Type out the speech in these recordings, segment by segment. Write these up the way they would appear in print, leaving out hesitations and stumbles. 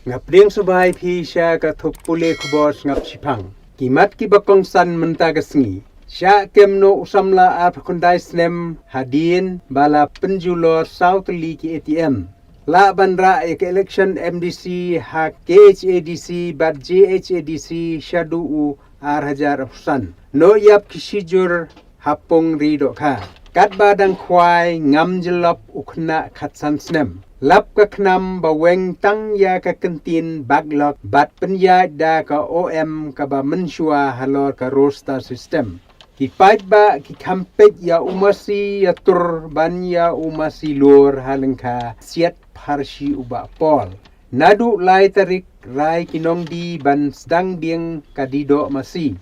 ngap ding subay phi sha ka thup pule khubos ngap sipang kimat ki bakong san menta kasngi sha kemno usamla ap kundai snem hadin bala penjulor south league ATM la bandra ek election MDC ha KHADC bat JHADC shadu u R1000 afsan no yap kisijur hapong rido kha kat badang khwai ngam jelop ukna khatsan snem lap ka knam ba weng tang ya ka kentin backlog bat penya da ka OM ka ba menshua halor ka roster system ki pait ba ki kampet ya umasi ya tur ban ya umasi lor halengka siat parsi uba pol nadu lai tarik rai kinong di ban sedang biang kadido masi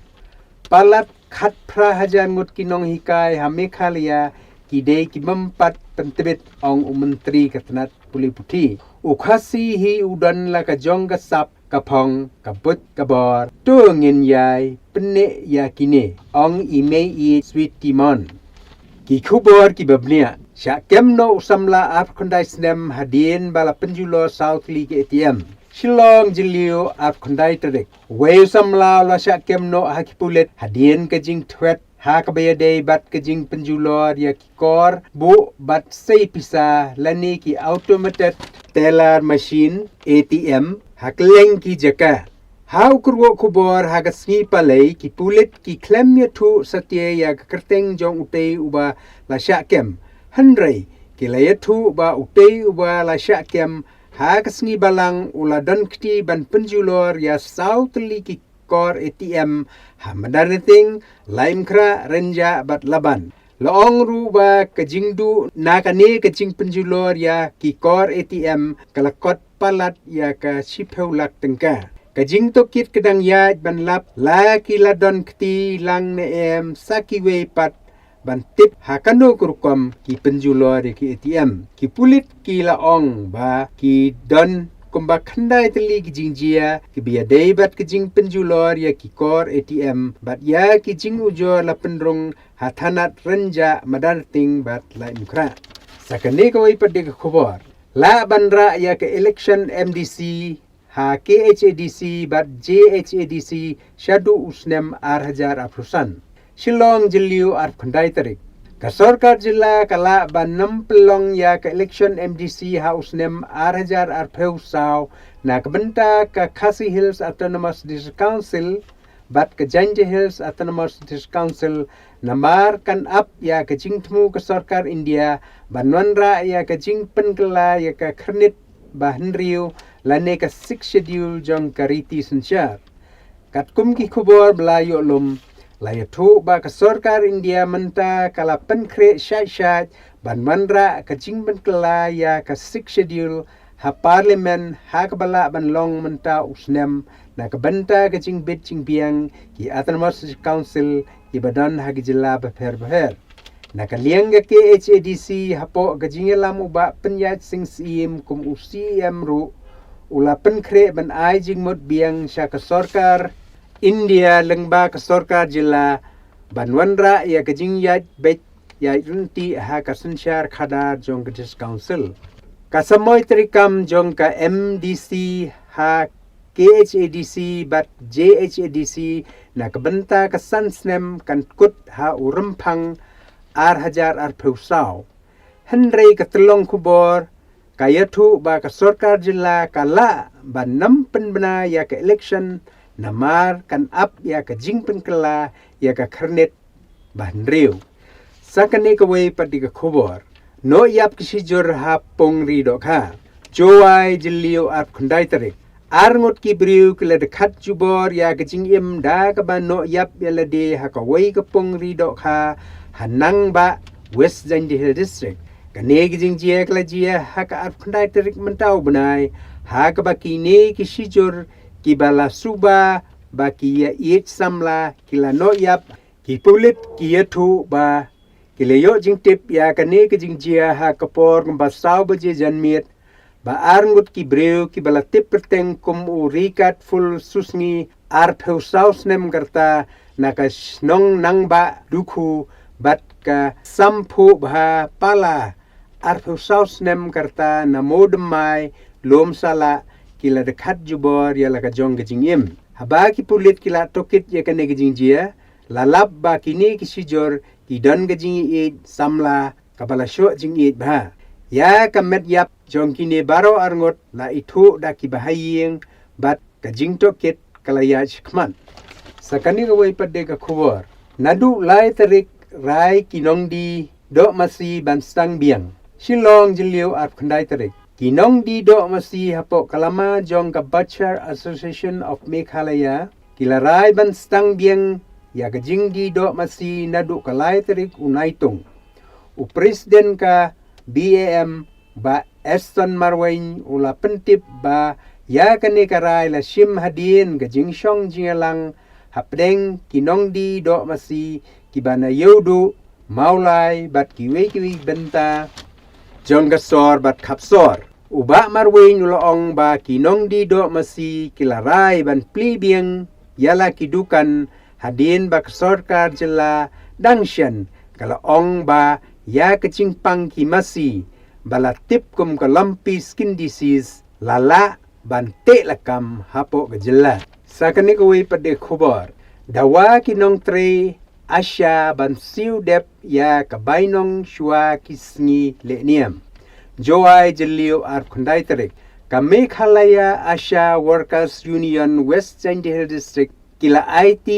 palat khat prahajan ngut kinong hikai hamekhalia kidei ki mempat pentebet ong menteri katanat puli puti ukhasi hi udan la ka jong ka sap kapong kabut kabor tu ngin yai penne ya kine ong imei i sweet timon ki khubor ki babnia sha kemno usamla ap kondai snem hadin bala penjulo south league ATM Shillong jilio ap kondai tadek we usamla la sha kemno hakipulet hadin ka jing thwet ha ka bayade bat ka jing penjulo ya ki kor bu bat sei pisa lani ki automated teller machine ATM hakleng ki jaka hau kurwo kubor hagasni palai ki pulit ki klem ya thu satye ya kerteng jong utei uba la syakem handrai ki la thu ba utei uba la syakem hagasni balang ula don kti ban penjulor ya sautli ki kor ATM hamadariting laimkra renja bat laban Loong ruba kajingdu nakane kajing penjulor ya ki kor ATM kalakot palat ya ka sipeulak tengka. Kajing tokit kedang ya ban lap la kiladon kti lang ne sakiwe pat ban tip hakano kurukom ki penjulor ya ki ATM. Ki pulit ki laong ba ki don kumba khandai teli kijing jia ki biadai bat kijing penjulor ya ki kor ATM bat ya kijing ujor la pendrong hathanat renja madarting bat la imkra sakane kawai pade ka khobor la bandra ya ke election MDC ha KHADC bat JHADC shadu usnem R1000 afrusan Shillong jilio ar khandai tarik ka sarkar jilla kala banam pelong ya ke election MDC house nem R1000 arpeu saw na kabenta ka Khasi Hills Autonomous District Council bat ke Janje Hills Autonomous District Council namar kan up ya ke jingtmu ke sarkar India banwanra ya ke jing penkela ya ke kernit bahenriu lane ka 6 schedule jong kariti sensyar kat kum ki khubor belayo lum Laya tu ba ka sarkar India menta kala penkre syat ban mandra ka jingben kela ya ka 6 schedule ha parlimen ha kabala ban long menta usnem na ka benta ka jingbit jingbiang ki autonomous council ki badan ha gijila beher na ka liang ka KHADC hapo ka jingelam uba penyat sing sim kum usiem ru ula penkre ban ai jingmut biang sya ka sarkar India lengba ke sarkar jilla banwanra ya kajing yat bet ya runti ha ka sensyar khadar jong ke council kasamoy trikam jong ka MDC ha KHADC bat JHADC na kabenta ka sansnem kan kut ha urempang R1000 arpeusaw henry ka telong kubor kayatu ba ka sarkar jilla kala banam penbena ya ka election namar kan up ya ka jingpen kela ya ka kernet bahnriu sakane ka way pati ka khobor no yap kisijur ha pong rido kha jowai jilio ap khundai tarik arngot ki briu kala de khat jubor ya ka jingim da ka ba no yap yala de ha ka way ka pong rido kha hanang ba West Janje Hill District kane ki jingjia kala jia ha ka ap khundai tarik mentau benai ha ka ba kine kisijur ki bala suba ba ki ya it samla kila no yap ki pulit ki ya thu ba ki le yo jing tip ya kane ki jing jia ha kapor ba saw ba je janmiet ba arngut ki breu ki bala tip perteng kum u rikat full susngi ar pheu saus nem karta na ka nong nang ba dukhu bat ka sampu ba pala ar pheu saus nem karta na mod mai lom sala kila dekat jubor ya la kajong gejing im. Haba ki pulit kila tokit ya kene gejing jia, lalap ba kini kisijor ki don gejing it samla kabala syok jing it ba. Ya kamet yap jong kini baro arngot la itu da ki bahaying bat kajing tokit kalaya shikman. Sakani gawai pada ka kubor. Nadu lai tarik rai kinong di dok masih banstang biang. Shillong jiliu at kandai tarik. Kinong di dok masih hapok kalama jong ka Butcher Association of Meghalaya. Kila rai banstang biang ya kajing di dok masih nadu kalai tarik unaitung. Presiden ka BAM ba Aston Marwain ula pentip ba ya kani karai la shim hadin kajing syong jingalang hapdeng kinong di dok masih kibana yodu maulai bat kiwi benta jong gasor bat kapsor uba marwain uloong ba kinong di dok masih kilarai ban plibiang yala kidukan hadin ba kesorkar jela dangshan kalau ong ba ya kecimpang ki masih bala tip kum ke lumpy skin disease lala bante lakam hapo gejela. Sakani kuwi pada khubor dawa kinong tre asya ban siu dep ya kabainong shua kisngi leniam joai jeliu ar khundai tarik ka Meghalaya Asha Workers Union West Jindal District kila IT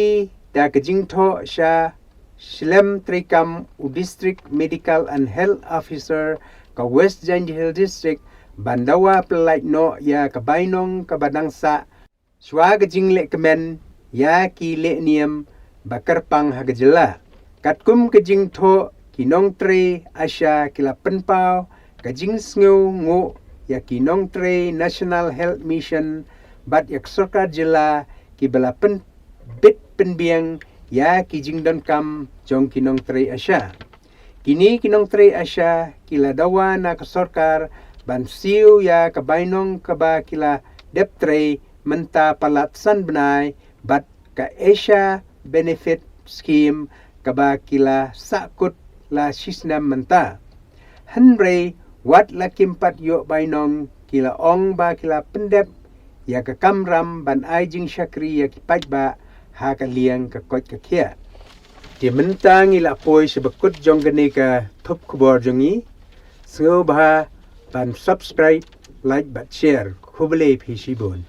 da kejingtho sha Shlem Trikam District Medical and Health Officer ka West Jindal District bandawa pelait no ya kabainong kabadangsa shwa kejingle kemen ya ki leniam bakarpang hagajela katkum kejing tho kinong tre asya kila penpau kejing sngu ngo ya kinong tre National Health Mission bat yak sorkar jela ki bala pen bit penbiang ya kijing don kam jong kinong tre asya kini kinong tre asya kila dawa na kasorkar ban siu ya kabainong kaba kila dep tre menta palatsan benai bat ka Asia benefit scheme kaba kila sakut la sisnam menta henry wat la kimpat yo bainong kila ong ba kila pendep ya ka kamram ban aijing syakri ya kipat ba ha ka liang ka kot ka kia di mentang ila poi sebekut jong gani ka thup khubor jongi sengo ba ban subscribe like bat share khubale phi shibon